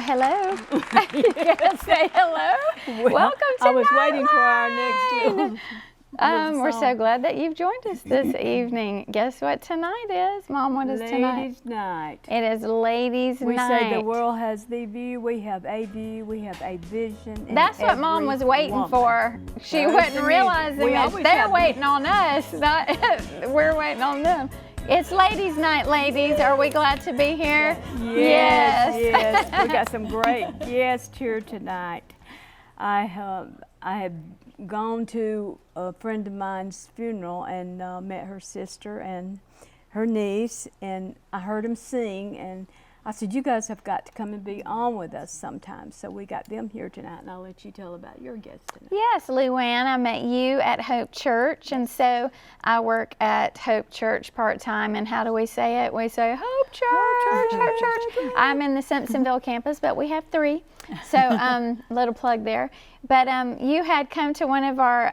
hello. You gotta say hello. Well, Welcome to I was Nite waiting for our next Line. little We're so song. glad that you've joined us this evening. Guess what tonight is? Mom, what is tonight? Ladies Night. It is Ladies We Night. say the world has the view, we have a view, we have a vision. in That's what Mom every was waiting woman. for. She That's wasn't amazing. realizing We that always they're have the- waiting on us, not we're waiting on them. It's Ladies Night, ladies. Are we glad to be here? Yes. We got some great guests here tonight. I have gone to a friend of mine's funeral and met her sister and her niece, and I heard them sing, and I said, you guys have got to come and be on with us sometime. So we got them here tonight, and I'll let you tell about your guests tonight. Yes, Luanne, I met you at Hope Church, and so I work at Hope Church part-time, and how do we say it? We say Hope Church, Hope Church. I'm in the Simpsonville campus, but we have 3, so little plug there. But you had come to one of our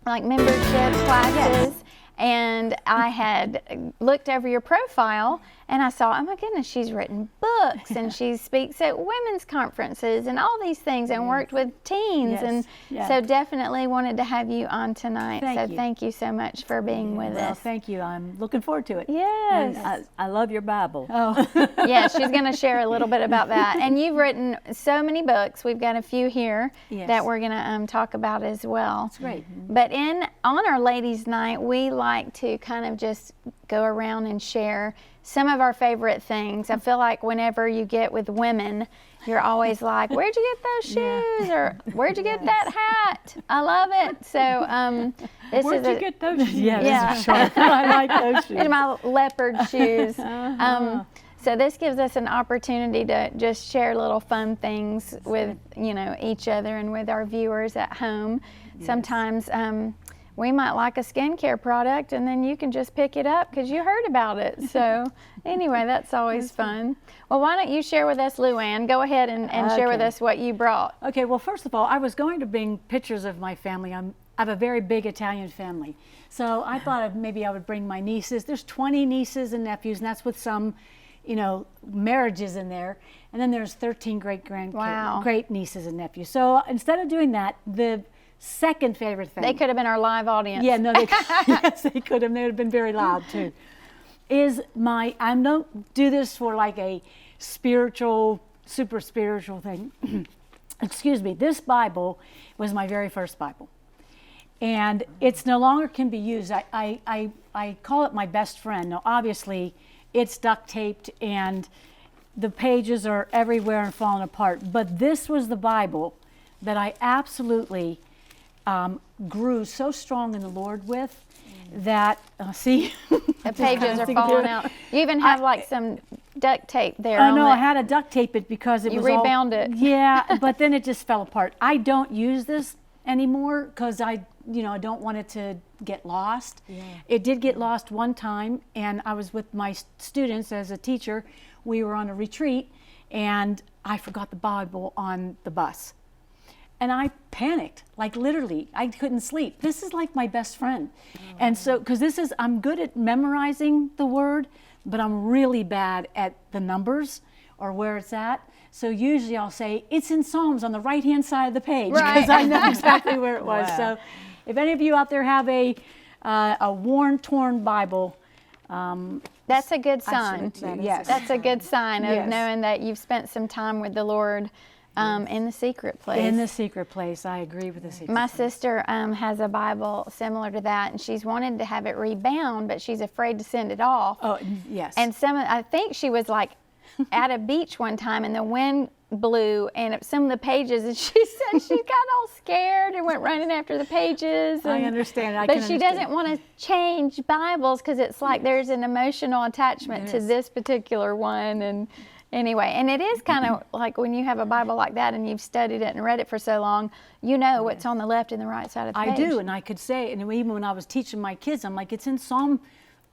like membership classes, and I had looked over your profile, and I saw, oh my goodness, she's written books, and she speaks at women's conferences and all these things, and worked with teens, and so definitely wanted to have you on tonight. Thank you so much for being with Well, us. thank you. I'm looking forward to it. Yes. And I love your Bible. Oh, Yeah, she's going to share a little bit about that. And you've written so many books. We've got a few here that we're going to talk about as well. that's great. But on our Ladies Night, we like to kind of just go around and share some of our favorite things. I feel like whenever you get with women, you're always like, where'd you get those shoes? Or where'd you get that hat? I love it. So this Where'd is you get those shoes? Yeah. Those are sharp. I like those These shoes. are my leopard shoes. So this gives us an opportunity to just share little fun things with each other and with our viewers at home. Sometimes we might like a skincare product, and then you can just pick it up because you heard about it. So anyway, that's always fun. Well, why don't you share with us, Luanne? Go ahead and share with Okay. us what you brought. Okay, well, first of all, I was going to bring pictures of my family. I have a very big Italian family. So I thought maybe I would bring my nieces. There's 20 nieces and nephews, and that's with some, marriages in there. And then there's 13 great nieces and nephews. So instead of doing that, the second favorite thing. They could have been our live audience. Yeah, no, yes, they could have. They would have been very loud too. I don't do this for like a super spiritual thing. Excuse me. This Bible was my very first Bible, and it's no longer can be used. I call it my best friend. Now, obviously, it's duct taped and the pages are everywhere and falling apart. But this was the Bible that I absolutely grew so strong in the Lord with that, see? The pages are falling out. You even have like some duct tape there. Oh no, I had to duct tape it because it You was all... rebound it. Yeah, but then it just fell apart. I don't use this anymore because I don't want it to get lost. Yeah. It did get lost one time, and I was with my students as a teacher. We were on a retreat, and I forgot the Bible on the bus. And I panicked, like literally, I couldn't sleep. This is like my best friend. And so, because I'm good at memorizing the word, but I'm really bad at the numbers or where it's at. So usually I'll say, it's in Psalms on the right-hand side of the page, because I know exactly where it was. Wow. So if any of you out there have a worn, torn Bible, that's a good sign. Yes. That's a good sign of Yes. knowing that you've spent some time with the Lord in the secret place. In the secret place, I agree with the secret My place. sister has a Bible similar to that, and she's wanted to have it rebound, but she's afraid to send it off. Oh, yes. And I think she was like at a beach one time, and the wind blew, and some of the pages, and she said she got all scared and went running after the pages. I and- understand. But she doesn't want to change Bibles because it's like there's an emotional attachment to this particular one. And anyway, and it is kind of like when you have a Bible like that and you've studied it and read it for so long, you know what's on the left and the right side of the page. I do, and I could say, and even when I was teaching my kids, I'm like, it's in Psalm,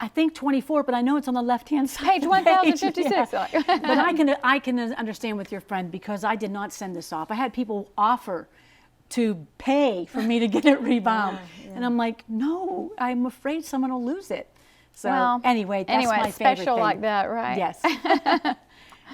I think 24, but I know it's on the left-hand side. Page of the page. 1056. Yeah. But I can understand with your friend, because I did not send this off. I had people offer to pay for me to get it rebound, and I'm like, no, I'm afraid someone will lose it. So Well, anyway, that's my it's favorite special thing. like that, right? Yes.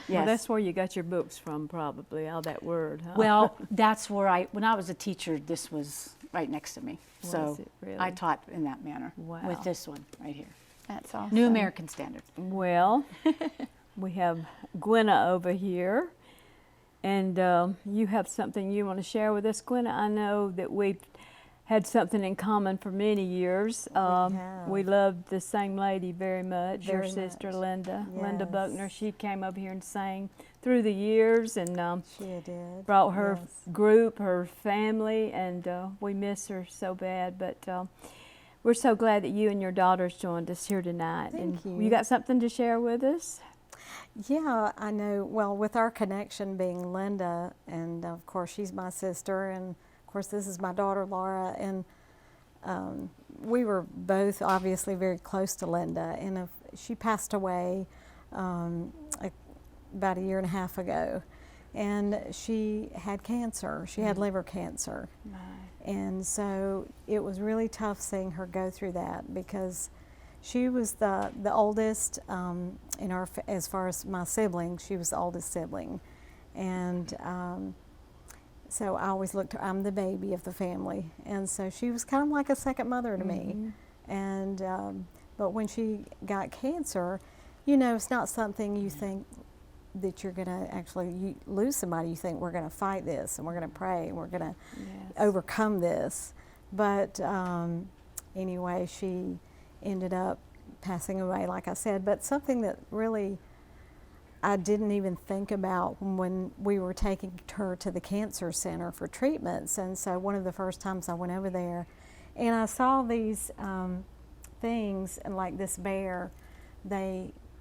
Well, that's where you got your books from, probably, all that word, huh? Well, that's where when I was a teacher, this was right next to me. So it really? I taught in that manner Wow. with this one right here. That's awesome. New American Standard. Well, we have Gwynna over here, and you have something you want to share with us, Gwynna. I know that we've had something in common for many years. We loved the same lady very much, your sister Linda, Linda Buckner. She came over here and sang through the years, and she did. brought her group, her family, and we miss her so bad. But we're so glad that you and your daughters joined us here tonight. Thank and you. You got something to share with us? Yeah, I know. Well, with our connection being Linda, and of course she's my sister, and of course this is my daughter Laura, and we were both obviously very close to Linda, and she passed away about a year and a half ago, and she had cancer. She had liver cancer, and so it was really tough seeing her go through that, because she was the oldest in our, as far as my siblings, she was the oldest sibling, and so I always looked. I'm the baby of the family, and so she was kind of like a second mother to me. And but when she got cancer, you know, it's not something you think that you're going to actually lose somebody. You think, we're going to fight this, and we're going to pray, and we're going to overcome this. But anyway, she ended up passing away, like I said. But something that really I didn't even think about when we were taking her to the cancer center for treatments. And so one of the first times I went over there, and I saw these things, and like this bear,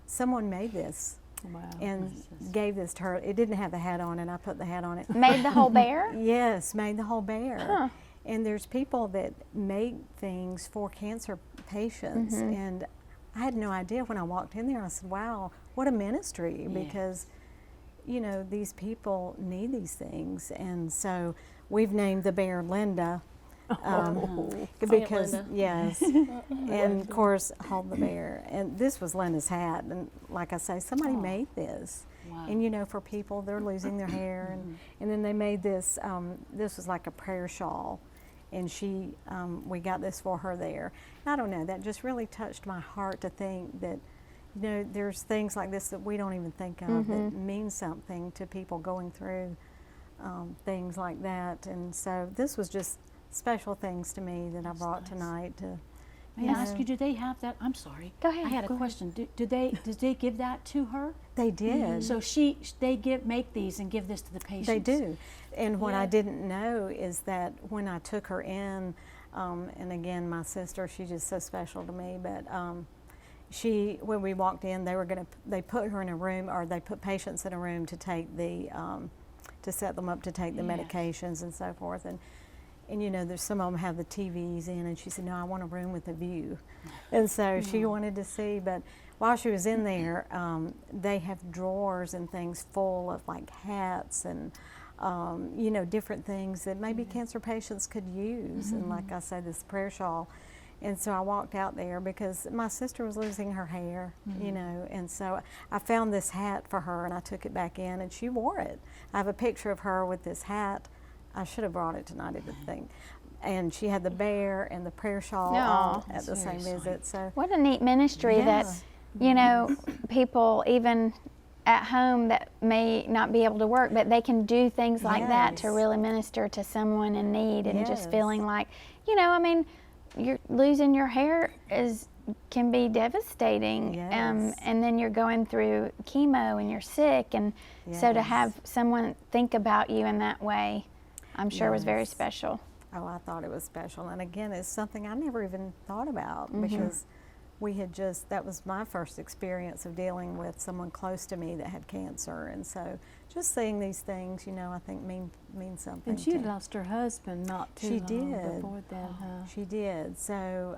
someone made this. Wow. And gave this to her. It didn't have the hat on, and I put the hat on it. Made the whole bear? Yes, made the whole bear. Huh. And there's people that make things for cancer patients, and I had no idea when I walked in there. I said, wow, what a ministry, because you know, these people need these things. And so we've named the bear Linda, because Linda. yes, and of course hold the bear. And this was Linda's hat, and like I say, somebody made this. And you know, for people, they're losing their hair, and then they made this. This was like a prayer shawl, and we got this for her there. I don't know, that just really touched my heart to think that, you know, there's things like this that we don't even think of that mean something to people going through things like that. And so this was just special things to me that I brought tonight. May I ask you, do they have that? I'm sorry. Go ahead. I had a question. Did they give that to her? They did. So they make these and give this to the patients? They do. And what I didn't know is that when I took her in, and again, my sister, she's just so special to me, but when we walked in, they put her in a room, or they put patients in a room to take to set them up to take the medications and so forth. And you know, there's some of them have the TVs in, and she said, no, I want a room with a view. And so she wanted to see, but while she was in there, they have drawers and things full of like hats and you know, different things that maybe cancer patients could use. And like I said, this prayer shawl. And so I walked out there because my sister was losing her hair, you know, and so I found this hat for her, and I took it back in, and she wore it. I have a picture of her with this hat. I should have brought it tonight, I didn't think. And she had the bear and the prayer shawl on at the same visit. So what a neat ministry that, you know, people even at home that may not be able to work, but they can do things like that to really minister to someone in need, and just feeling like, you know, I mean, you're losing your hair can be devastating, and then you're going through chemo and you're sick, and so to have someone think about you in that way, I'm sure was very special. Oh, I thought it was special. And again, it's something I never even thought about, because that was my first experience of dealing with someone close to me that had cancer. And so just seeing these things, you know, I think means something. And she lost her husband not too long before then, huh? She did. So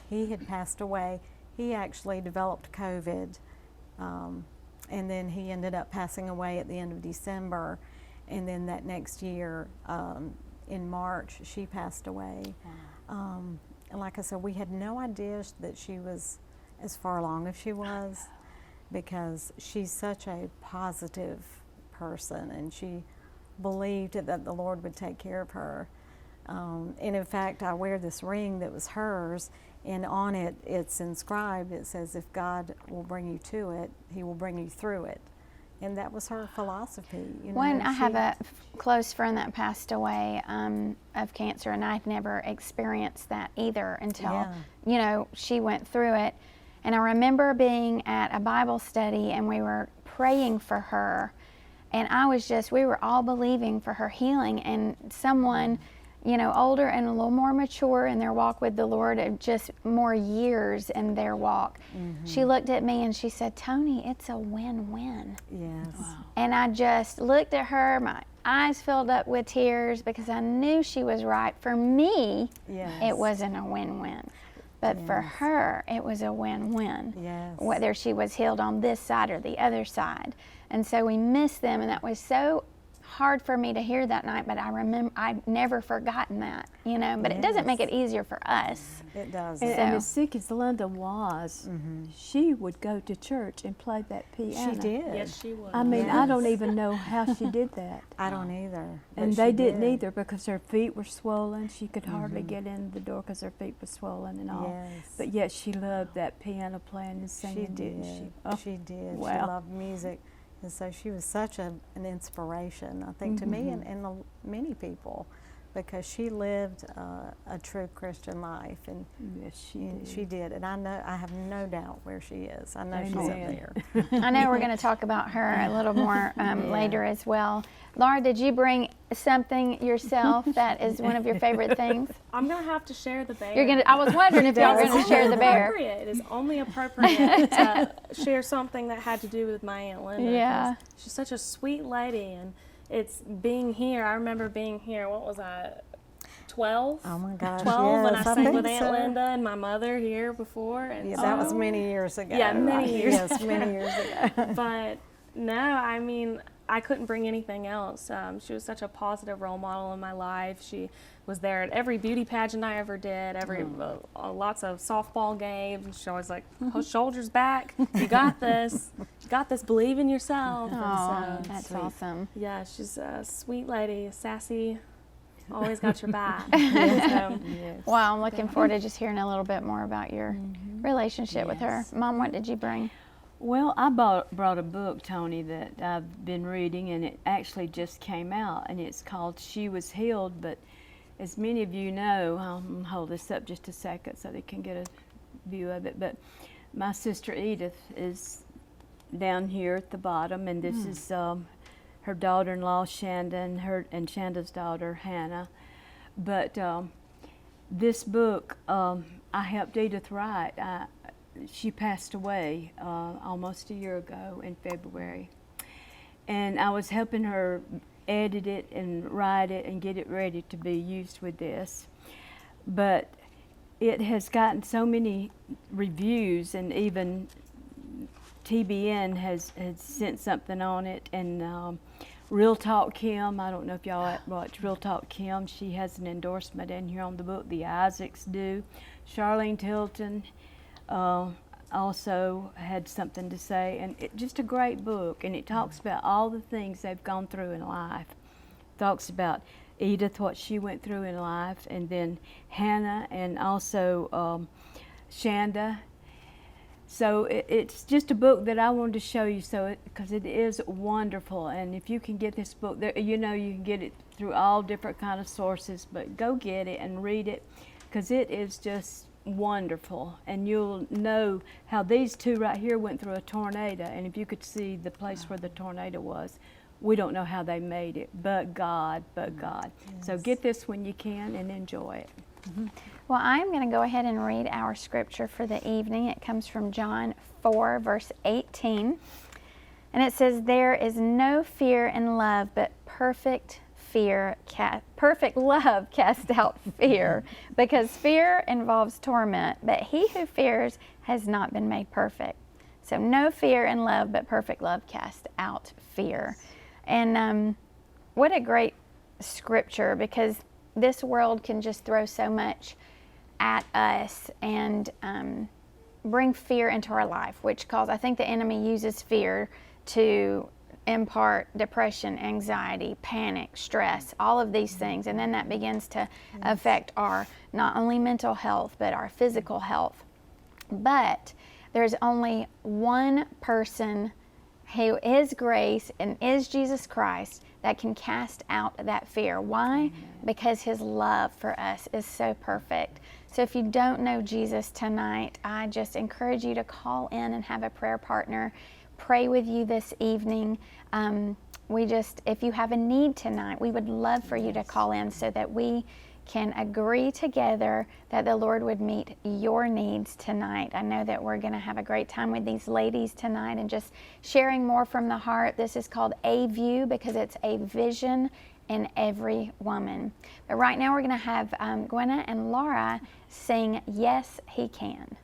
he had passed away. He actually developed COVID, and then he ended up passing away at the end of December. And then that next year, in March, she passed away. And like I said, we had no idea that she was as far along as she was. because she's such a positive person, and she believed that the Lord would take care of her. And in fact, I wear this ring that was hers, and on it, it's inscribed, it says, if God will bring you to it, He will bring you through it. And that was her philosophy. You know, When I have a close friend that passed away of cancer, and I'd never experienced that either until, you know, she went through it. And I remember being at a Bible study, and we were praying for her. And we were all believing for her healing. And someone, you know, older and a little more mature in their walk with the Lord, of just more years in their walk, she looked at me and she said, Toni, it's a win-win. Yes. Wow. And I just looked at her, my eyes filled up with tears, because I knew she was right. For me, Yes. it wasn't a win-win. But for her, it was a win-win. Yes. Whether she was healed on this side or the other side. And so we missed them, and that was so hard for me to hear that night, but I remember I've never forgotten that, you know, but it doesn't make it easier for us. It does. And as sick as Linda was, she would go to church and play that piano. She did. Yes, she was. I mean, I don't even know how she did that. I don't either. but And she they didn't did. either, because her feet were swollen. She could hardly get in the door because her feet were swollen and all. Yes. But yet she loved that piano playing and singing, She didn't did. she? Oh, She did. She wow. loved music. And so she was such an inspiration, I think, to me and many people, because she lived a true Christian life, and yes, she and did. she did. And I have no doubt where she is. I know she's up Amen. there. I know we're going to talk about her a little more later as well. Laura, did you bring something yourself that is one of your favorite things? I'm gonna have to share the bear. I was wondering if y'all were going to share the bear. It is only appropriate to share something that had to do with my Aunt Linda. Yeah. 'cause she's such a sweet lady, and it's being here. I remember being here. What was I? 12. Oh my gosh. 12 when I yes, stayed think with Aunt so. Linda and my mother here before. And Yeah, that was many years ago. Yeah, many right? years. Yes, many years ago. But no, I mean, I couldn't bring anything else. She was such a positive role model in my life. She was there at every beauty pageant I ever did, lots of softball games. She always like, shoulders back, you got this, believe in yourself. Oh, And so, that's awesome. yeah, she's a sweet lady, sassy, always got your back. So, Well, I'm looking forward to just hearing a little bit more about your relationship with her. Mom, what did you bring? Well, I brought a book, Toni, that I've been reading, and it actually just came out, and it's called She Was Healed. But as many of you know, I'll hold this up just a second so they can get a view of it. But my sister Edith is down here at the bottom, and this is her daughter-in-law Shanda and Shanda's daughter Hannah. But this book I helped Edith write. She passed away almost a year ago in February, and I was helping her edit it and write it and get it ready to be used with this. But it has gotten so many reviews, and even TBN has sent something on it, and Real Talk Kim, I don't know if y'all watch Real Talk Kim, she has an endorsement in here on the book. The Isaacs do. Charlene Tilton also had something to say, and just a great book, and it talks about all the things they've gone through in life. Talks about Edith, what she went through in life, and then Hannah, and also Shanda. So it's just a book that I wanted to show you, because it is wonderful. And if you can get this book, you know you can get it through all different kind of sources, but go get it and read it, because it is just wonderful. And you'll know how these two right here went through a tornado, and if you could see the place where the tornado was, we don't know how they made it, but God. Yes. So get this when you can and enjoy it. Well, I'm going to go ahead and read our scripture for the evening. It comes from John 4, verse 18. And it says, "There is no fear in love, but perfect love casts out fear, because fear involves torment, but he who fears has not been made perfect." So no fear in love, but perfect love casts out fear. And what a great scripture, because this world can just throw so much at us, and bring fear into our life, which I think the enemy uses fear to impart depression, anxiety, panic, stress, all of these things. And then that begins to affect our not only mental health, but our physical health. But there's only one person who is grace and is Jesus Christ that can cast out that fear. Why? Because his love for us is so perfect. So if you don't know Jesus tonight, I just encourage you to call in and have a prayer partner pray with you this evening. If you have a need tonight, we would love for you to call in so that we can agree together that the Lord would meet your needs tonight. I know that we're going to have a great time with these ladies tonight and just sharing more from the heart. This is called A View because it's a vision in every woman. But right now we're going to have Gwynna and Laura sing Yes, He Can.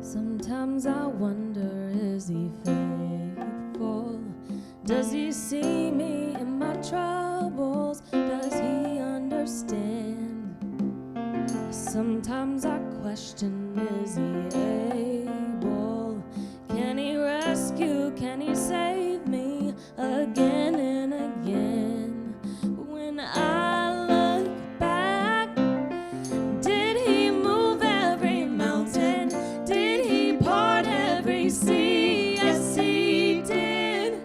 Sometimes I wonder, is he faithful? Does he see me in my troubles? Does he understand? Sometimes I question, is he able? Can he rescue? Can he save me again and again? When I look back, did he move every mountain? Did he part every sea? Yes, he did.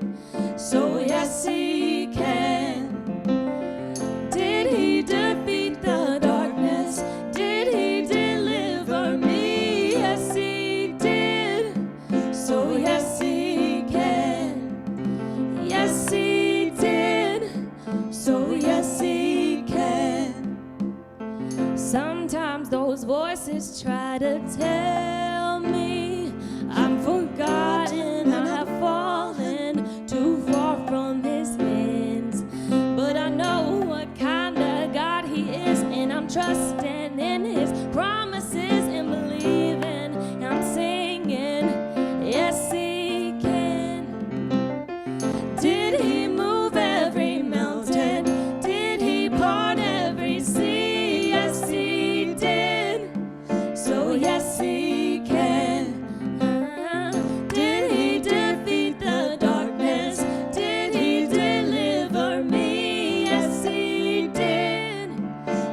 So yes, he can. Did he defeat the darkness? Did he deliver me? Yes, he did. So yes, he can. Yes, he did. So yes, he can. Sometimes those voices try to tell me I'm forgotten, I have fallen too far from his hands. But I know what kind of God he is, and I'm trusting in his promises and believing. I'm singing, yes, he can. Did he move every mountain? Did he part every sea? Yes, he did. So yes, he can. Did he defeat the darkness? Did he deliver me? Yes, he did.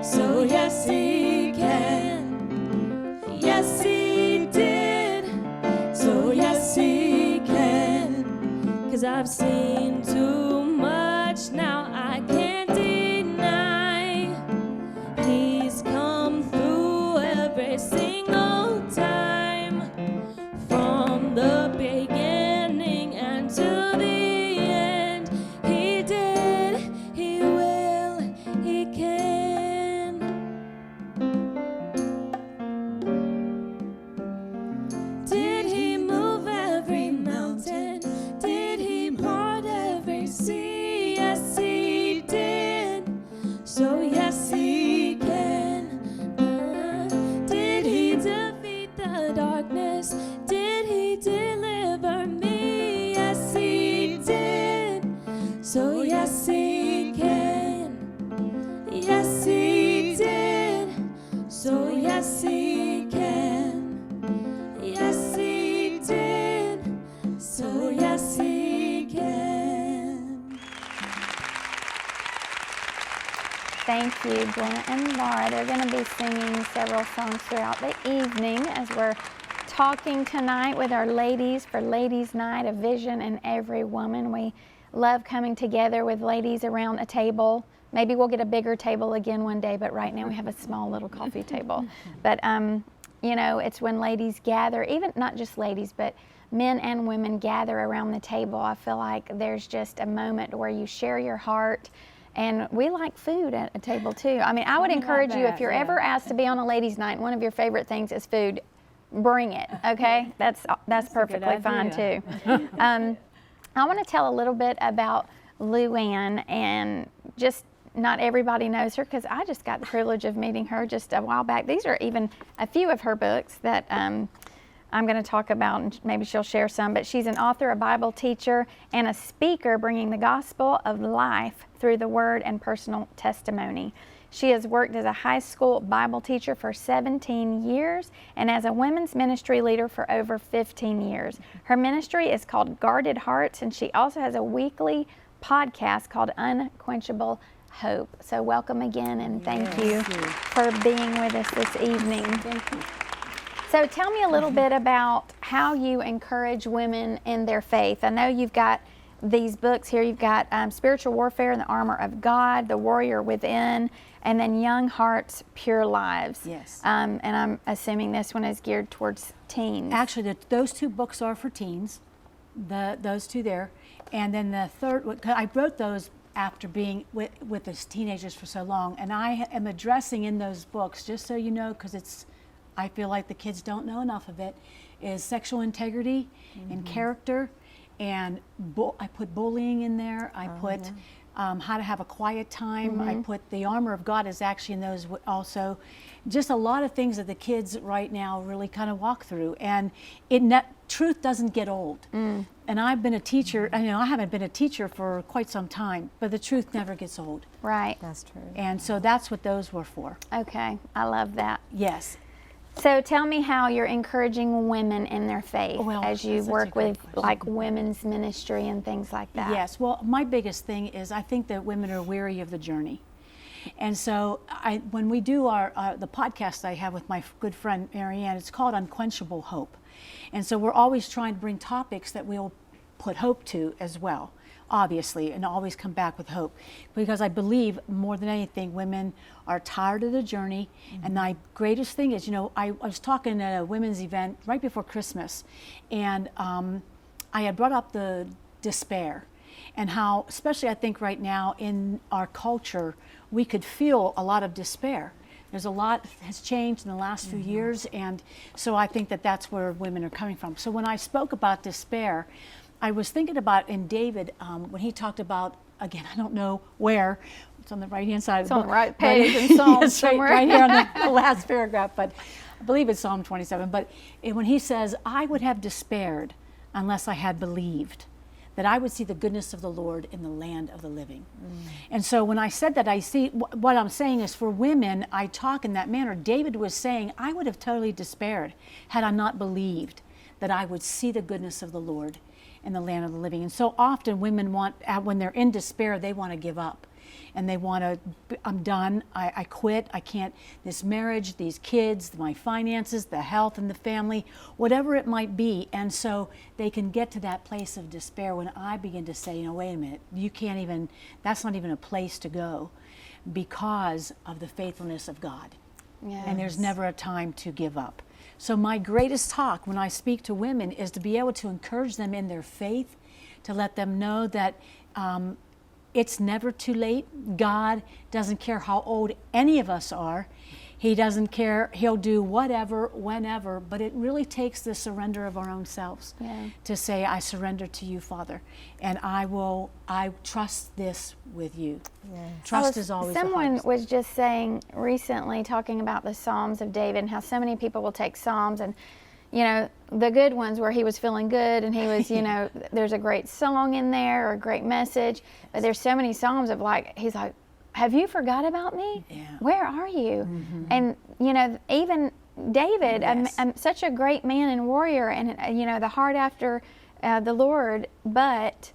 So yes, he can. Yes, he did. So yes, he can. 'Cause I've seen too much now, I can't deny. He's come through every single time, from the beginning and to the end. He did, he will, he can. Did he move every mountain? Did he part every sea? Yes, he did. So yes, he can. Did he defeat the darkness? Did he deliver me? Yes, he did. So yes, he can. Yes, he did. So yes, he can. Yes, he did. So yes, he can. Thank you, Gwynna and Laura. They're going to be singing several songs throughout the evening as we're talking tonight with our ladies for Ladies Night, a vision in every woman. We love coming together with ladies around a table. Maybe we'll get a bigger table again one day, but right now we have a small little coffee table. But, you know, it's when ladies gather, even not just ladies, but men and women gather around the table. I feel like there's just a moment where you share your heart. And we like food at a table too. I mean, I would encourage you, if you're ever asked to be on a ladies' night and one of your favorite things is food, bring it, okay? That's perfectly fine too. I want to tell a little bit about Luanne, and just not everybody knows her because I just got the privilege of meeting her just a while back. These are even a few of her books that I'm going to talk about, and maybe she'll share some, but she's an author, a Bible teacher, and a speaker bringing the gospel of life through the word and personal testimony. She has worked as a high school Bible teacher for 17 years and as a women's ministry leader for over 15 years. Her ministry is called Guarded Hearts, and she also has a weekly podcast called Unquenchable Hope. So welcome again, and thank you for being with us this evening. Thank you. So tell me a little bit about how you encourage women in their faith. I know you've got these books here. You've got Spiritual Warfare and the Armor of God, The Warrior Within, and then Young Hearts, Pure Lives. Yes. And I'm assuming this one is geared towards teens. Actually, those 2 books are for teens, those 2 there. And then the third, I wrote those after being with the teenagers for so long. And I am addressing in those books, just so you know, because I feel like the kids don't know enough of it, is sexual integrity and character. And I put bullying in there. I put how to have a quiet time. I put the armor of God is actually in those also. Just a lot of things that the kids right now really kind of walk through. And truth doesn't get old. And I've been a teacher, I haven't been a teacher for quite some time, but the truth never gets old. Right. That's true. And so that's what those were for. Okay. I love that. Yes. So tell me how you're encouraging women in their faith Well, as you that's such a work great with question. like women's ministry and things like that. Yes, well, my biggest thing is I think that women are weary of the journey. And so when we do the podcast I have with my good friend Marianne, it's called Unquenchable Hope. And so we're always trying to bring topics that we'll put hope to as well, obviously, and always come back with hope. Because I believe more than anything, women are tired of the journey. And my greatest thing is, I was talking at a women's event right before Christmas, and I had brought up the despair and how, especially I think right now in our culture, we could feel a lot of despair. There's a lot has changed in the last few years, and so I think that that's where women are coming from. So when I spoke about despair, I was thinking about in David, when he talked about, again, I don't know where, it's on the right-hand side of the book. It's on the right page in Psalm yes, somewhere. right here on the last paragraph, but I believe it's Psalm 27. But when he says, I would have despaired unless I had believed that I would see the goodness of the Lord in the land of the living. And so when I said that, I see what I'm saying is for women, I talk in that manner. David was saying, I would have totally despaired had I not believed that I would see the goodness of the Lord in the land of the living. And so often women when they're in despair, they want to give up. And they want to, I'm done, I quit, I can't, this marriage, these kids, my finances, the health and the family, whatever it might be. And so they can get to that place of despair when I begin to say, wait a minute, you can't even, that's not even a place to go because of the faithfulness of God. Yes. And there's never a time to give up. So my greatest talk when I speak to women is to be able to encourage them in their faith, to let them know that it's never too late. God doesn't care how old any of us are. He doesn't care. He'll do whatever, whenever, but it really takes the surrender of our own selves to say, I surrender to you, Father, and I trust this with you. Yes. Trust is always the Someone hardest. was just saying recently, talking about the Psalms of David and how so many people will take Psalms and, the good ones where he was feeling good and he was, there's a great song in there or a great message, but there's so many Psalms of he's like, have you forgot about me? Yeah. Where are you? And, even David, such a great man and warrior and, the heart after the Lord, but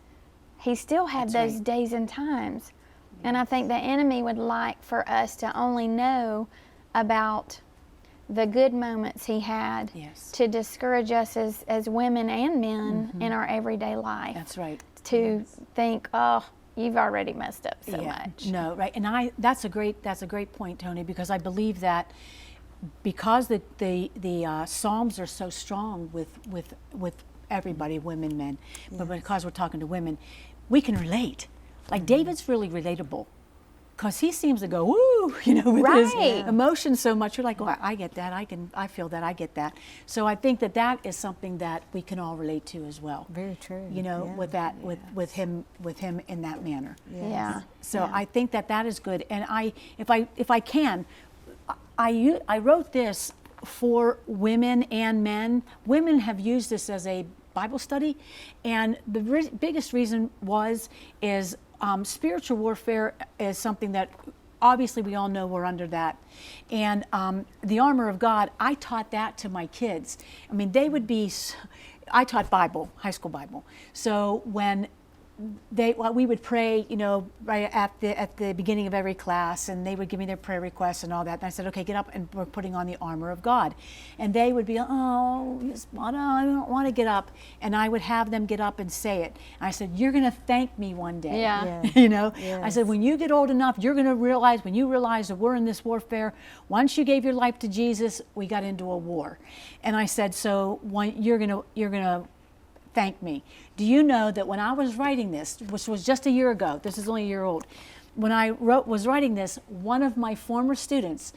he still had those days and times. Yes. And I think the enemy would like for us to only know about the good moments he had to discourage us as women and men in our everyday life. That's right. To think, oh, you've already messed up so much. No, right. And that's a great point, Toni, because I believe that because the Psalms are so strong with everybody, women, men, but because we're talking to women, we can relate. Like David's really relatable. Because he seems to go, woo, with his emotions so much. You're like, oh, I get that. I feel that. I get that. So I think that is something that we can all relate to as well. Very true. With that, with him in that manner. Yes. Yeah. So I think that is good. And if I can, I wrote this for women and men. Women have used this as a Bible study, and the biggest reason is spiritual warfare is something that obviously we all know we're under that. And the armor of God, I taught that to my kids. I mean, I taught Bible, high school Bible. So when we would pray, right at the beginning of every class, and they would give me their prayer requests and all that. And I said, okay, get up, and we're putting on the armor of God. And they would be, oh, Miss Botta, I don't want to get up. And I would have them get up and say it. And I said, you're going to thank me one day. Yeah. Yes. I said, when you get old enough, you're going to realize, when you realize that we're in this warfare, once you gave your life to Jesus, we got into a war. And I said, so you're going to thank me. Do you know that when I was writing this, which was just a year ago, this is only a year old, when I was writing this, one of my former students,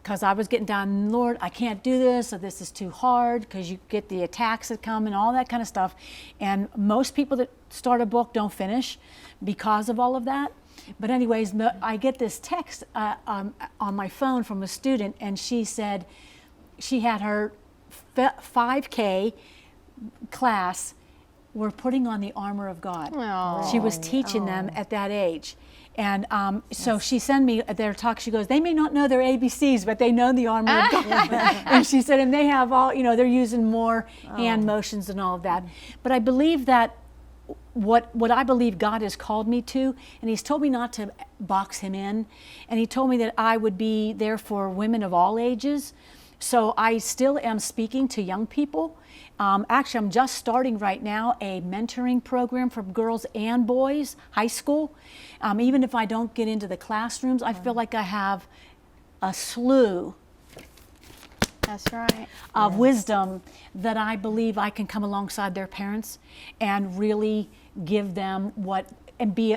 because I was getting down, Lord, I can't do this, or this is too hard, because you get the attacks that come and all that kind of stuff. And most people that start a book don't finish because of all of that. But anyways, I get this text on my phone from a student, and she said she had her 5K class were putting on the armor of God. Aww. She was teaching them at that age. And so she sent me their talk. She goes, they may not know their ABCs, but they know the armor of God. And she said, and they have all, they're using more hand motions and all of that. But I believe that what I believe God has called me to, and He's told me not to box Him in, and He told me that I would be there for women of all ages. So I still am speaking to young people. Actually, I'm just starting right now a mentoring program for girls and boys, high school. Even if I don't get into the classrooms, I feel like I have a slew That's right. of wisdom that I believe I can come alongside their parents and really give them and be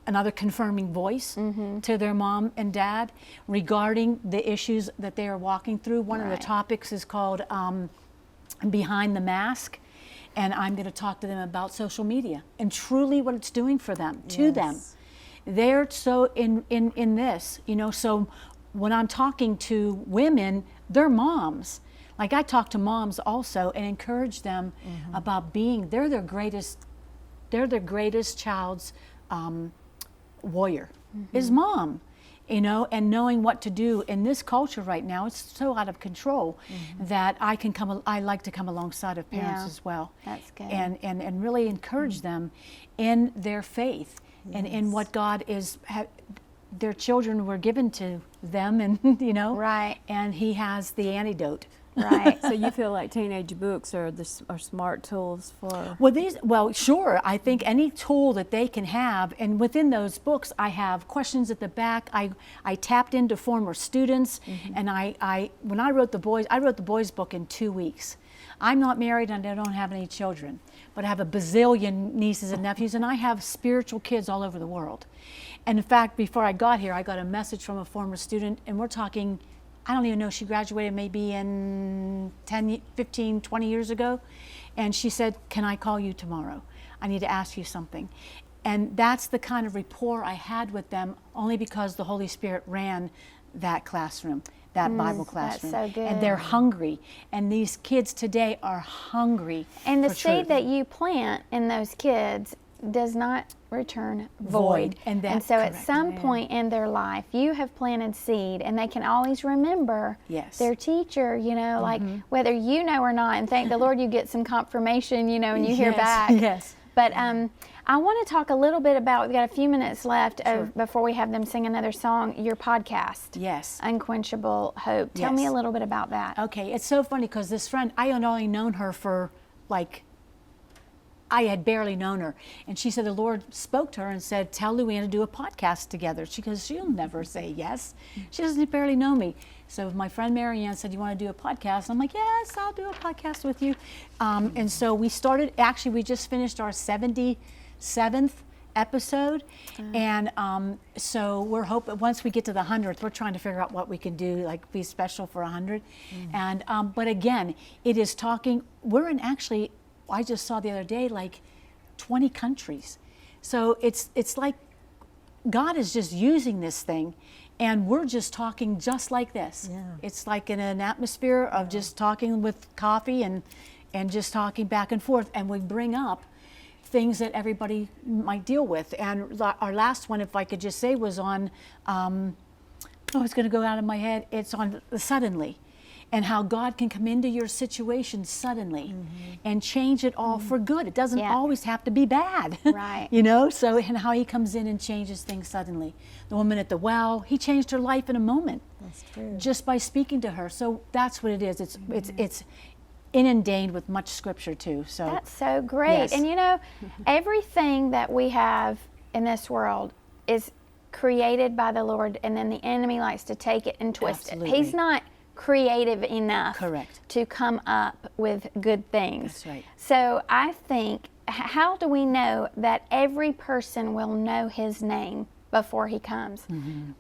another confirming voice to their mom and dad regarding the issues that they are walking through. One of the topics is called Behind the Mask, and I'm going to talk to them about social media and truly what it's doing for them, to them. They're so in this, so when I'm talking to women, they're moms. Like, I talk to moms also and encourage them about they're their greatest child's warrior is mom, and knowing what to do in this culture right now. It's so out of control that I like to come alongside of parents as well. That's good. And really encourage them in their faith and in what God their children were given to them, and Right. and He has the antidote. Right. So you feel like teenage books are smart tools for? Well, sure. I think any tool that they can have, and within those books, I have questions at the back. I tapped into former students, and when I wrote the boys book in 2 weeks. I'm not married and I don't have any children, but I have a bazillion nieces and nephews, and I have spiritual kids all over the world. And in fact, before I got here, I got a message from a former student, and we're talking, I don't even know, she graduated maybe in 10, 15, 20 years ago. And she said, can I call you tomorrow? I need to ask you something. And that's the kind of rapport I had with them, only because the Holy Spirit ran that classroom, that Bible classroom. That's so good. And they're hungry. And these kids today are hungry. And the for seed truth. that you plant in those kids does not return void. And that's so at correct. some point in their life, you have planted seed, and they can always remember their teacher, like whether you know or not. And thank the Lord you get some confirmation, and you hear back. Yes. But I want to talk a little bit about, we've got a few minutes left before we have them sing another song, your podcast. Yes. Unquenchable Hope. Tell me Yes. a little bit about that. Okay, it's so funny because this friend, I had only known her for I had barely known her. And she said the Lord spoke to her and said, tell Luanne to do a podcast together. She goes, she'll never say yes. She doesn't barely know me. So my friend Marianne said, you want to do a podcast? I'm like, yes, I'll do a podcast with you. And so we started, actually we just finished our 77th episode. And so we're hoping, once we get to the 100th, we're trying to figure out what we can do, like be special for 100. And, but again, it is talking, we're in actually, I just saw the other day, like 20 countries. So it's like God is just using this thing and we're just talking just like this. Yeah. It's like in an atmosphere of just talking with coffee and just talking back and forth, and we bring up things that everybody might deal with. And our last one, if I could just say, was on, it's going to go out of my head. It's on the suddenly, and how God can come into your situation suddenly and change it all for good. It doesn't always have to be bad. Right. You know, so, and how he comes in and changes things suddenly. The woman at the well, he changed her life in a moment. That's true. Just by speaking to her. So that's what it is. It's inundated with much scripture too. So That's so great. Yes. And you know, everything that we have in this world is created by the Lord, and then the enemy likes to take it and twist it. Absolutely. He's not creative enough Correct. to come up with good things. That's right. So I think, how do we know that every person will know his name before he comes?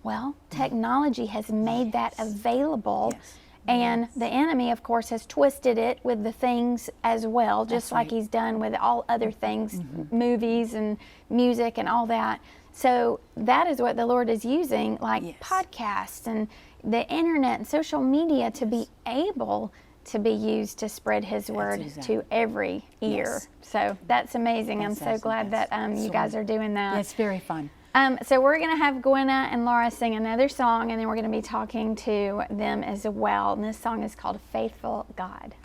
Well, technology has made that available. Yes. And the enemy, of course, has twisted it with the things as well, just That's like right. he's done with all other things, movies and music and all that. So that is what the Lord is using, like Yes. podcasts and the internet and social media, to be able to be used to spread his word exactly. to every ear. Yes. So that's amazing. That's I'm so glad that you so guys are doing that. It's very fun. So we're going to have Gwynna and Laura sing another song, and then we're going to be talking to them as well. And this song is called Faithful God.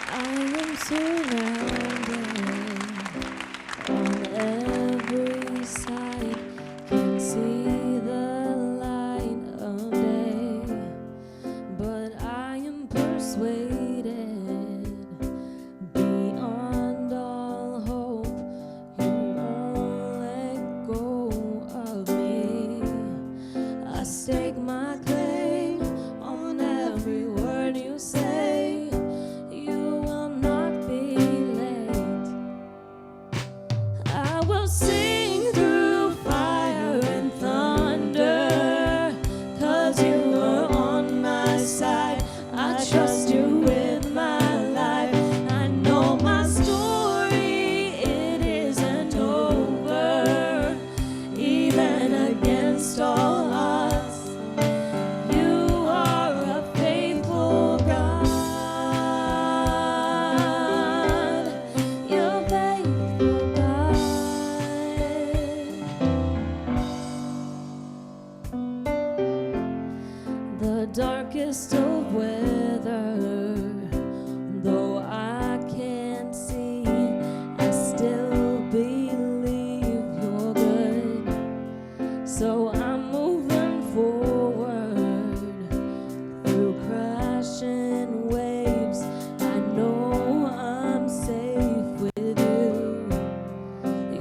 I am surrounded on every side, can see the light of day, but I am persuaded beyond all hope you won't let go of me. I stake my claim on every word you say. You will not be late. I will sing through fire and thunder, 'cause you are on my side. I trust you with my life. I know my story, it isn't over. Even against all odds, you are a faithful God. You're faithful God. The darkest of weather, though I can't see, I still believe you're good. So I'm moving forward through crashing waves. I know I'm safe with you.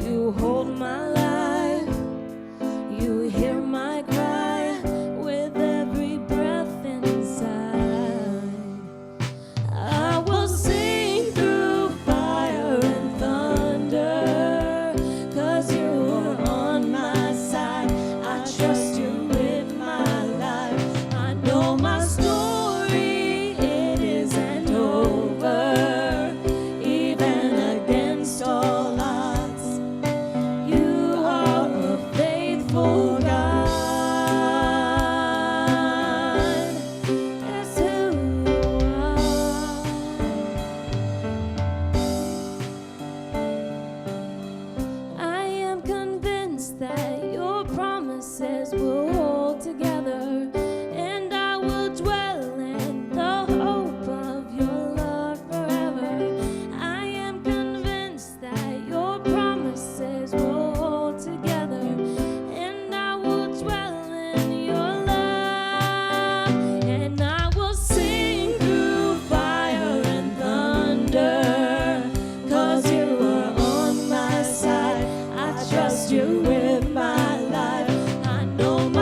You hold my life, you hear my cry with every breath inside. I will sing through fire and thunder, 'cause you are on my side. I trust you with my life. I know my story, it isn't over. Even against all odds, you are a faithful God. That's who you are. I am convinced that your promises will hold together, and I will dwell in the hope of your love forever. I am convinced that your promises will hold together, and I will dwell in your love, and I will sing through fire and thunder, 'cause you are on my side. I trust you with my life. I know my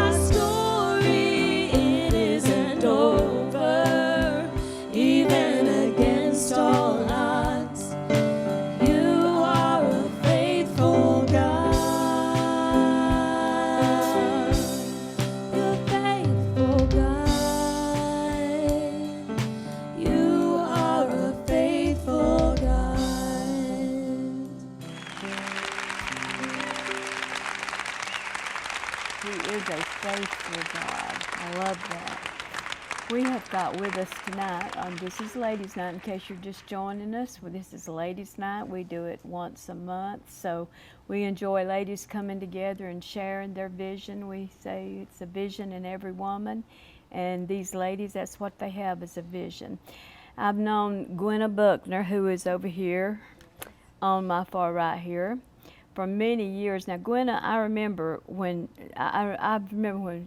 He is a faithful God. I love that. We have got with us tonight, this is Ladies Night, in case you're just joining us. Well, this is Ladies Night. We do it once a month, so we enjoy ladies coming together and sharing their vision. We say it's a vision in every woman, and these ladies, that's what they have, is a vision. I've known Gwynna Buckner, who is over here on my far right here, for many years. Now, Gwynna, I remember when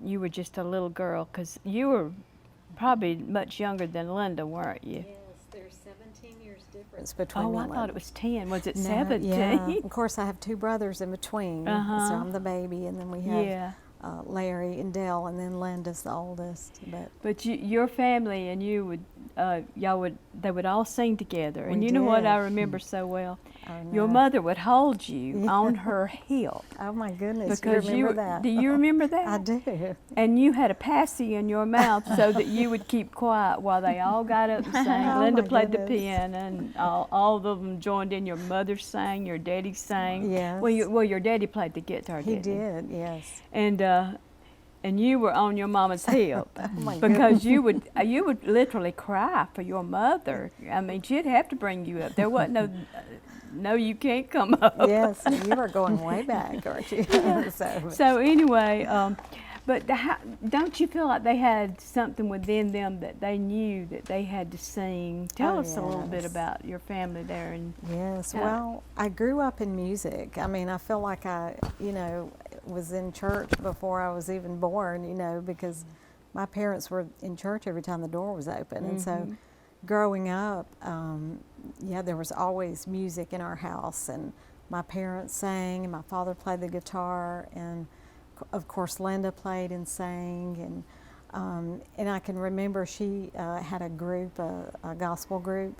you were just a little girl, because you were probably much younger than Linda, weren't you? Yes, there's 17 years difference between Oh, I them. thought it was 10. Was it No, 17? Yeah. Of course, I have two brothers in between. Uh-huh. So I'm the baby, and then we have Yeah. Larry and Dell, and then Linda's the oldest. But your family and you would, they would all sing together. And We you know what did. I remember so well? I Your know. mother would hold you on her hip. Oh my goodness, Because you remember that? Do you remember that? I do. And you had a passy in your mouth so that you would keep quiet while they all got up and sang. Oh, Linda my played the goodness. piano, and all of them joined in. Your mother sang, your daddy sang. Yes. Well, your daddy played the guitar, He didn't did, yes. And you were on your mama's hip Oh my because you would literally cry for your mother. I mean, she'd have to bring you up. There wasn't no, you can't come up. Yes, you were going way back, aren't you? So anyway, but don't you feel like they had something within them that they knew that they had to sing? Tell Oh, us a little bit yes. about your family there. And Yes, well, I grew up in music. I mean, I feel like I, was in church before I was even born, because my parents were in church every time the door was open. And so growing up, there was always music in our house. And my parents sang, and my father played the guitar, and of course Linda played and sang. And I can remember she had a group, a gospel group,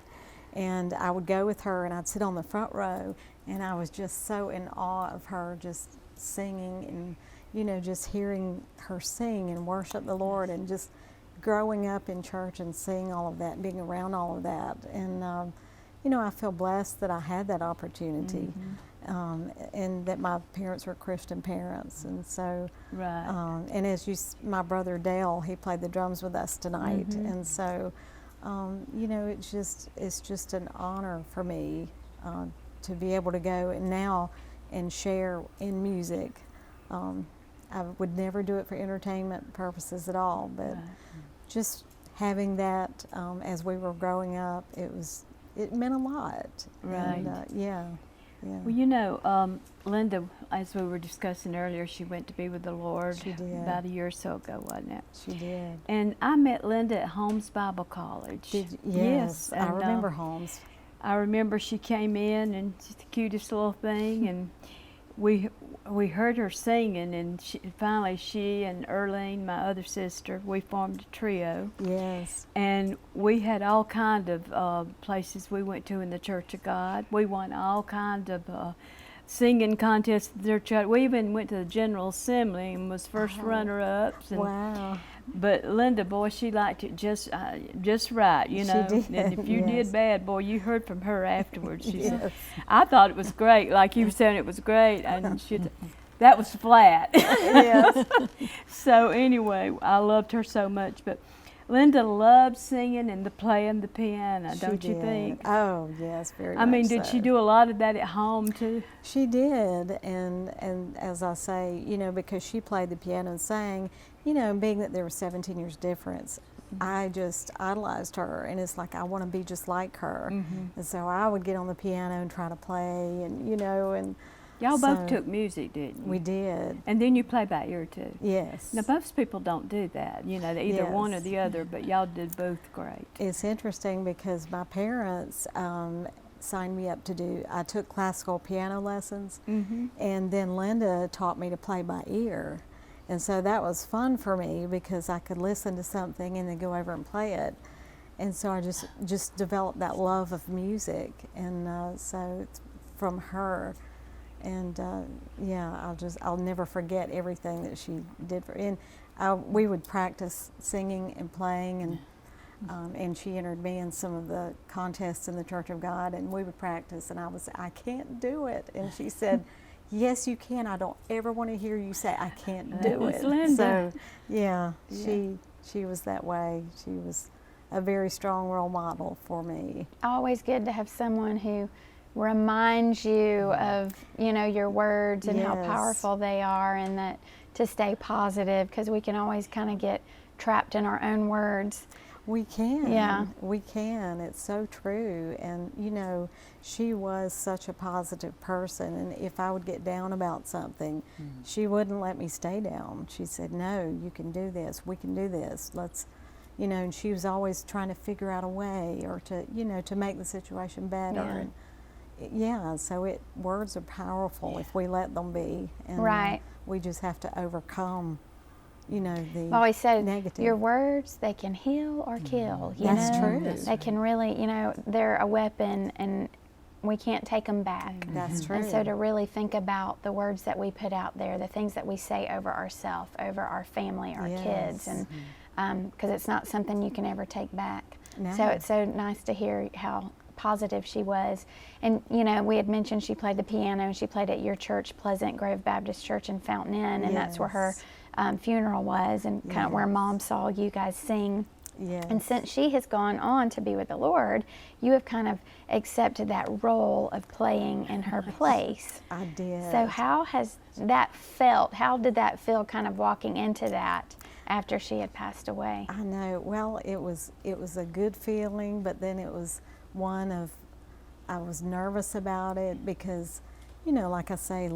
and I would go with her, and I'd sit on the front row, and I was just so in awe of her just singing, and just hearing her sing and worship the Lord, and just growing up in church and seeing all of that, being around all of that. And I feel blessed that I had that opportunity, and that my parents were Christian parents. And so right. and my brother Dale, he played the drums with us tonight. And so it's just an honor for me to be able to go and share in music. I would never do it for entertainment purposes at all, but just having that as we were growing up, it meant a lot. Right. And, yeah. Well, Linda, as we were discussing earlier, she went to be with the Lord She did. about a year or so ago, wasn't it? She did. And I met Linda at Holmes Bible College. Yes, I and, remember Holmes. I remember she came in, and she's the cutest little thing, and we heard her singing, and finally she and Earlene, my other sister, we formed a trio. Yes. And we had all kind of places we went to in the Church of God. We won all kind of singing contests at their church. We even went to the General Assembly and was first runner-ups. And, Wow. But Linda, boy, she liked it just right, She know. did, And if you yes. did bad, boy, you heard from her afterwards. She said, Yes. I thought it was great, like you were saying it was great, and that was flat. Yes. So anyway, I loved her so much. But Linda loved singing and playing the piano, don't She you did. think? Oh, yes, very I much mean, did so. she do a lot of that at home too? She did, and as I say, because she played the piano and sang, being that there was 17 years difference, I just idolized her, and it's like I want to be just like her. And so I would get on the piano and try to play, and and Y'all both so took music, didn't you? we did. And then you play by ear too. Yes. Now most people don't do that, they either one or Yes. the other, but y'all did both great. It's interesting because my parents signed me up I took classical piano lessons, and then Linda taught me to play by ear. And so that was fun for me because I could listen to something and then go over and play it. And so I just developed that love of music, and so it's from her. And I'll never forget everything that she did and we would practice singing and playing, and she entered me in some of the contests in the Church of God, and we would practice, and I can't do it, and she said, yes, you can. I don't ever want to hear you say I can't do was it. Linda. So, yeah, she was that way. She was a very strong role model for me. Always good to have someone who reminds you of, you know, your words and how Yes. powerful they are, and that to stay positive, because we can always kind of get trapped in our own words. We can. Yeah. We can. It's so true. And, you know, she was such a positive person. And if I would get down about something, she wouldn't let me stay down. She said, no, you can do this. We can do this. Let's, you know, and she was always trying to figure out a way, or to, you know, to make the situation better. Yeah. And so words are powerful if we let them be. And Right. we just have to overcome, you know, the I've always said, negative. your words, they can heal or kill. You That's know? true. They can really, you know, they're a weapon, and we can't take them back. That's true. And so to really think about the words that we put out there, the things that we say over ourselves, over our family, our kids, Yes. and because it's not something you can ever take back. No. So it's so nice to hear how positive she was. And, you know, we had mentioned she played the piano, and she played at your church, Pleasant Grove Baptist Church in Fountain Inn, and that's where her funeral was, and kind of where Mom saw you guys sing. Yes. And since she has gone on to be with the Lord, you have kind of accepted that role of playing in her place. I did. So how has that felt? How did that feel, kind of walking into that after she had passed away? I know. Well, it was a good feeling, but then it was one of, I was nervous about it because, you know, like I say,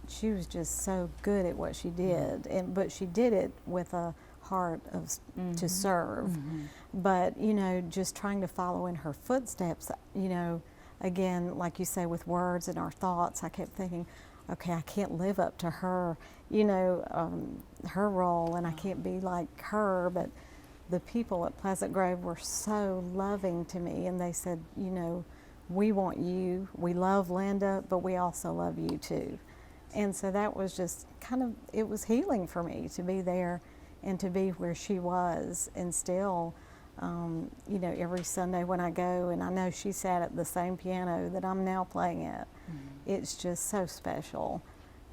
she was just so good at what she did, but she did it with a heart of to serve. But, you know, just trying to follow in her footsteps, you know, again, like you say, with words and our thoughts, I kept thinking, okay, I can't live up to her, you know, her role, and I can't be like her. But the people at Pleasant Grove were so loving to me, and they said, you know, we want you, we love Linda, but we also love you too. And so that was just kind of, it was healing for me to be there and to be where she was. And still, you know, every Sunday when I go, and I know she sat at the same piano that I'm now playing at, it's just so special.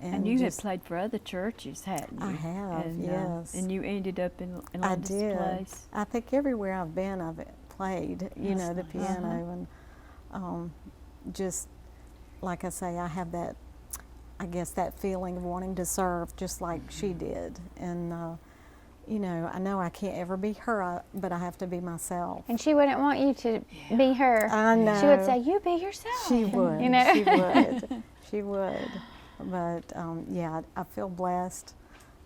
And you had played for other churches, hadn't you? I have, and, yes. And you ended up in I Linda's did. place. I think everywhere I've been, I've played, you know, the piano. And just, like I say, I have that, I guess, that feeling of wanting to serve just like she did. And, you know I can't ever be her, but I have to be myself. And she wouldn't want you to be her. I know. She would say, you be yourself. She would. You know? She would. She would. But, yeah, I feel blessed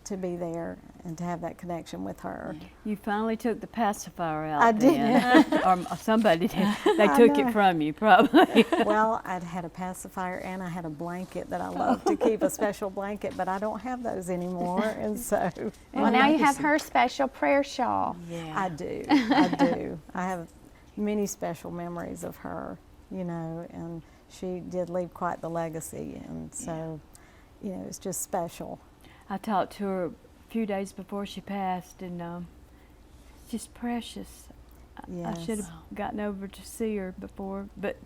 to be there and to have that connection with her. You finally took the pacifier out. I did. Then. Or somebody did. They took it from you, probably. Well, I'd had a pacifier and I had a blanket that I love to keep, a special blanket, but I don't have those anymore. And so. Well, now you have her special prayer shawl. Yeah. I do. I do. I have many special memories of her, you know, and she did leave quite the legacy. And so, you know, it's just special. I talked to her a few days before she passed, and it's just precious. I should have gotten over to see her before, but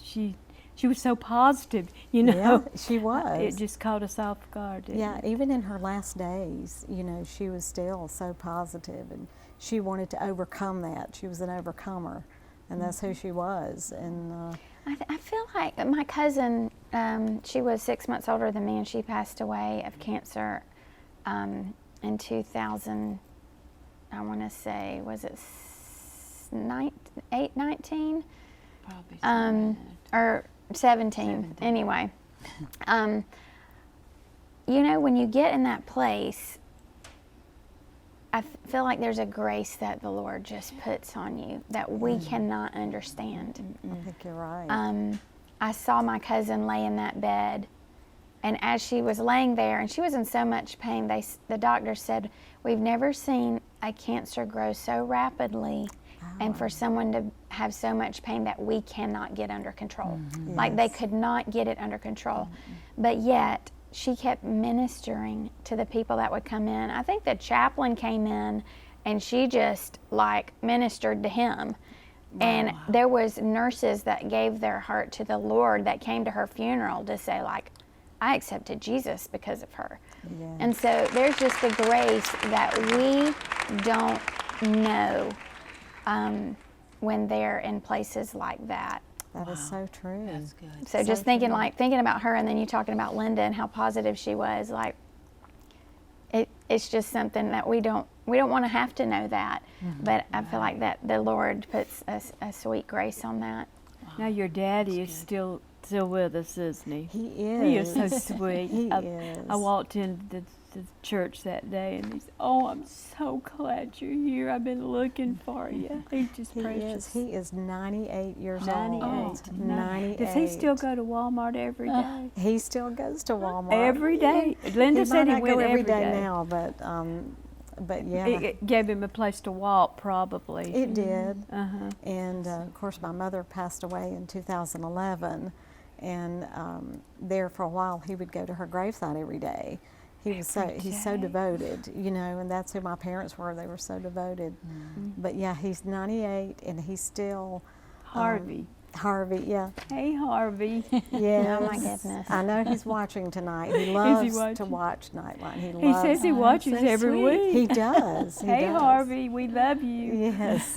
she was so positive, you know. Yeah, she was. It just caught us off guard. Yeah, even in her last days, you know, she was still so positive, and she wanted to overcome that. She was an overcomer, and that's who she was. And I feel like my cousin, she was 6 months older than me, and she passed away of cancer in 2000, I want to say, was it 19? Probably Or 17, anyway. You know, when you get in that place, I feel like there's a grace that the Lord just puts on you that we cannot understand. I think you're right. I saw my cousin lay in that bed, and as she was laying there, and she was in so much pain, the doctor said, we've never seen a cancer grow so rapidly and for someone to have so much pain that we cannot get under control. Like they could not get it under control. But yet, she kept ministering to the people that would come in. I think the chaplain came in and she just like ministered to him. And there was nurses that gave their heart to the Lord that came to her funeral to say like, I accepted Jesus because of her. Yeah. And so there's just a grace that we don't know when they're in places like that. That is so true. That's good. So just thinking about her, and then you talking about Linda and how positive she was, like it's just something that we don't want to have to know that, but I feel like that the Lord puts a sweet grace on that. Now your daddy is still with us, isn't he? He is. He is so sweet. He I, is. I walked into the church that day, and he said, "Oh, I'm so glad you're here. I've been looking for you." He's just He precious. is. He is 98 years 98. old. 98. Does he still go to Walmart every day? He still goes to Walmart. Every day. Linda He said might he not went go every day day. now, but yeah. It gave him a place to walk, probably. It did. Uh-huh. And of course, my mother passed away in 2011, and there for a while he would go to her graveside every day. He's so devoted, you know, and that's who my parents were. They were so devoted. But yeah, he's 98, and he's still Harvey. Harvey, yeah. Hey, Harvey. Yes. Oh my goodness. I know he's watching tonight. He loves to watching? watch Nightline. He He loves. says he watches so every sweet. week. He does. He Hey, does. Harvey, we love you. Yes.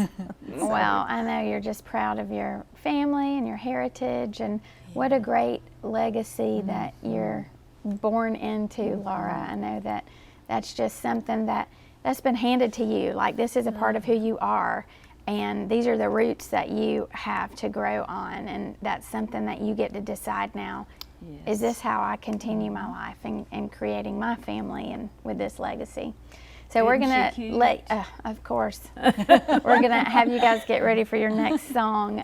Well, I know you're just proud of your family and your heritage, and what a great legacy that you're born into, Laura. I know that that's just something that's been handed to you. Like, this is a part of who you are, and these are the roots that you have to grow on, and that's something that you get to decide now. Yes. Is this how I continue my life and creating my family and with this legacy? So we're Isn't gonna she cute? of course, we're gonna have you guys get ready for your next song.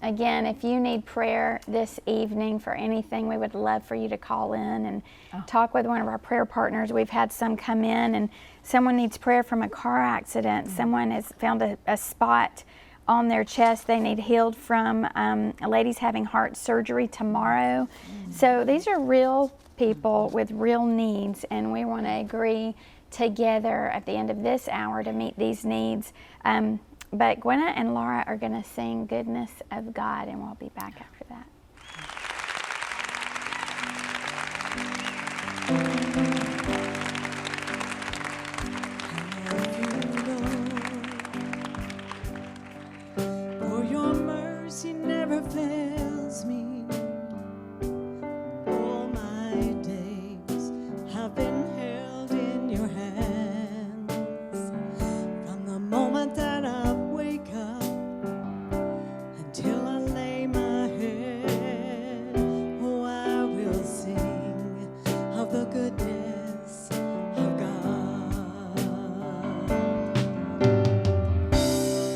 Again, if you need prayer this evening for anything, we would love for you to call in and talk with one of our prayer partners. We've had some come in, and someone needs prayer from a car accident. Someone has found a spot on their chest they need healed from. A lady's having heart surgery tomorrow. So these are real people with real needs, and we want to agree together at the end of this hour to meet these needs. But Gwynna and Laura are going to sing Goodness of God, and we'll be back after that. For your mercy never fails me. All my days have been held in your hands. From the moment that I wake up until I lay my head, oh, I will sing of the goodness of God.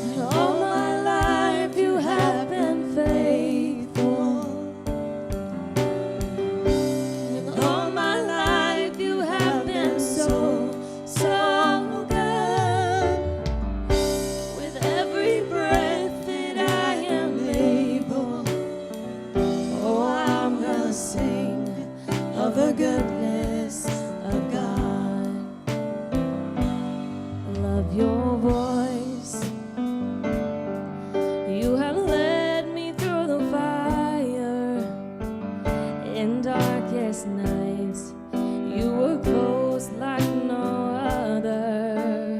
And all my life you have been faithful. And all my life you have been so, so good. With every breath that I am able, oh, I'm gonna sing of the goodness of God. Love your voice. You have led me through the fire. In darkest nights, you were close like no other.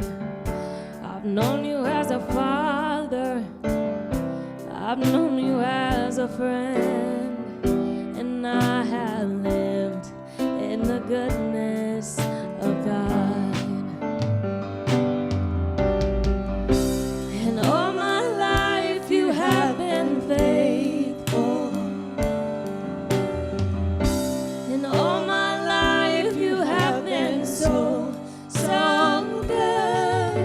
I've known you as a father. I've known you as a friend. And I have lived in the goodness of God. And all my life you have been faithful. And all my life you have been so, so good.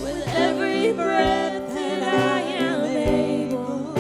With every breath that I am able,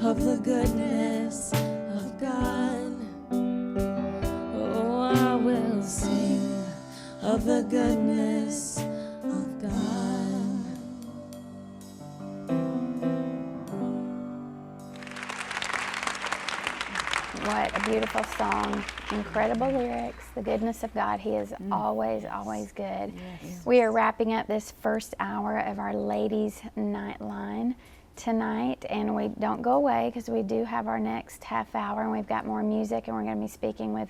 of the goodness of God. Oh, I will sing of the goodness of God. What a beautiful song. Incredible lyrics. The goodness of God. He is always, always good. Yes. We are wrapping up this first hour of our Ladies Nite Line tonight, and we don't go away because we do have our next half hour, and we've got more music, and we're going to be speaking with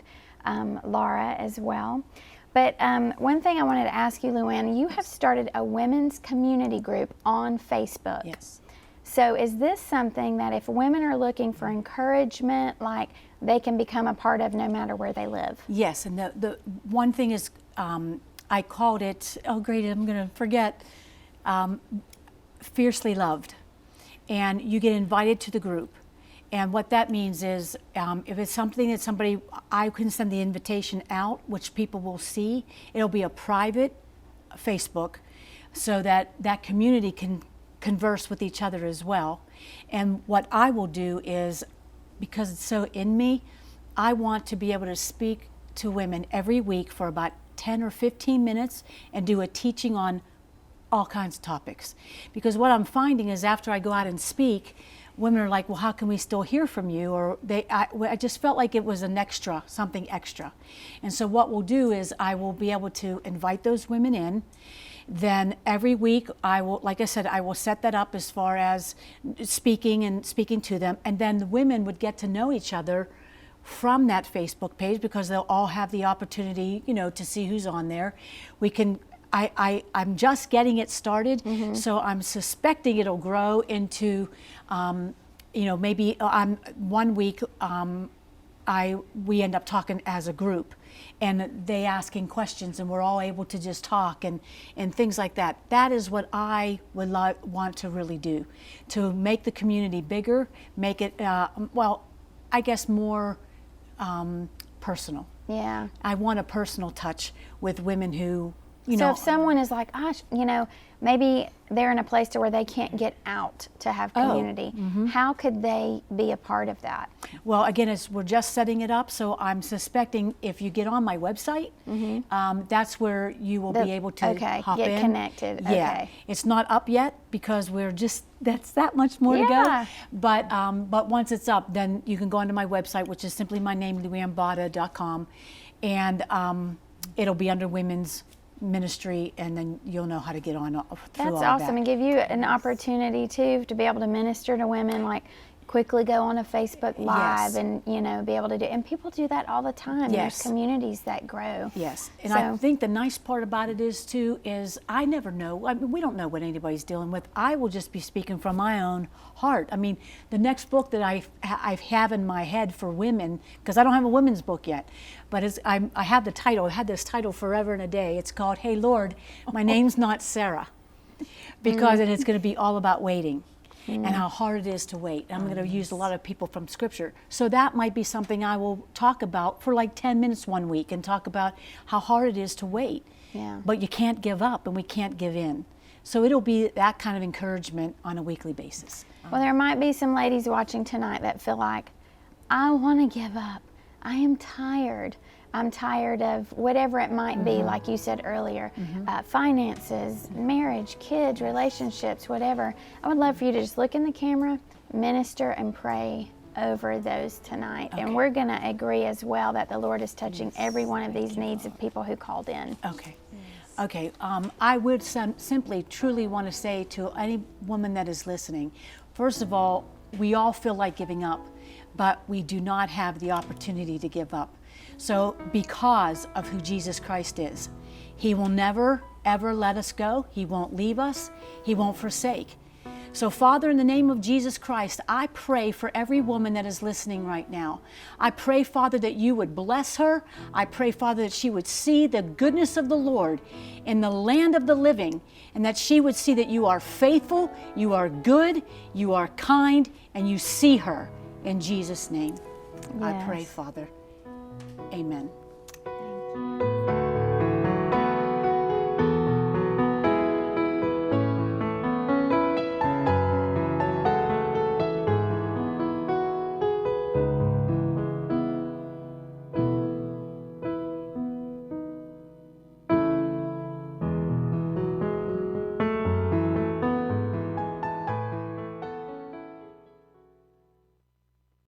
Laura as well. But one thing I wanted to ask you, Luanne, you have started a women's community group on Facebook. Yes. So is this something that if women are looking for encouragement, like they can become a part of no matter where they live? Yes, and the one thing is, I called it, oh great, I'm going to forget, Fiercely Loved. And you get invited to the group. And what that means is, if it's something that somebody, I can send the invitation out, which people will see. It'll be a private Facebook so that that community can converse with each other as well. And what I will do is, because it's so in me, I want to be able to speak to women every week for about 10 or 15 minutes and do a teaching on all kinds of topics. Because what I'm finding is after I go out and speak, women are like, well, how can we still hear from you? Or I just felt like it was an extra, something extra. And so what we'll do is I will be able to invite those women in. Then every week I will, like I said, I will set that up as far as speaking to them. And then the women would get to know each other from that Facebook page because they'll all have the opportunity, to see who's on there. We can, I'm just getting it started, so I'm suspecting it'll grow into, maybe 1 week we end up talking as a group, and they asking questions, and we're all able to just talk and things like that. That is what I would want to really do, to make the community bigger, make it, I guess more personal. Yeah. I want a personal touch with women who, So if someone is like, maybe they're in a place to where they can't get out to have community, how could they be a part of that? Well, again, we're just setting it up, so I'm suspecting if you get on my website, that's where you will be able to hop get in. connected. Yeah, Okay. it's not up yet because that's that much more to go. But once it's up, then you can go onto my website, which is simply my name, LuanneBotta.com, and it'll be under Women's Ministry, and then you'll know how to get on through That's all awesome, that. and give you an opportunity too to be able to minister to women, like quickly go on a Facebook Live and be able to do. And people do that all the time. Yes. There's communities that grow. Yes, and So- I think the nice part about it is I never know. I mean, we don't know what anybody's dealing with. I will just be speaking from my own heart. I mean, the next book that I have in my head for women, because I don't have a women's book yet, but I have the title. I had this title forever and a day. It's called "Hey Lord, my name's not Sarah," because and it's going to be all about waiting. And how hard it is to wait. I'm going to use a lot of people from Scripture. So that might be something I will talk about for like 10 minutes one week and talk about how hard it is to wait. Yeah. But you can't give up and we can't give in. So it'll be that kind of encouragement on a weekly basis. Well, there might be some ladies watching tonight that feel like, I want to give up. I am tired. I'm tired of whatever it might be, like you said earlier, finances, marriage, kids, relationships, whatever. I would love for you to just look in the camera, minister, and pray over those tonight. Okay. And we're going to agree as well that the Lord is touching every one of these needs of people who called in. Okay. Okay. I would simply, truly want to say to any woman that is listening, first of all, we all feel like giving up, but we do not have the opportunity to give up. So because of who Jesus Christ is, He will never, ever let us go. He won't leave us. He won't forsake. So Father, in the name of Jesus Christ, I pray for every woman that is listening right now. I pray, Father, that you would bless her. I pray, Father, that she would see the goodness of the Lord in the land of the living, and that she would see that you are faithful, you are good, you are kind, and you see her. In Jesus' name, I pray, Yes. Father. Amen.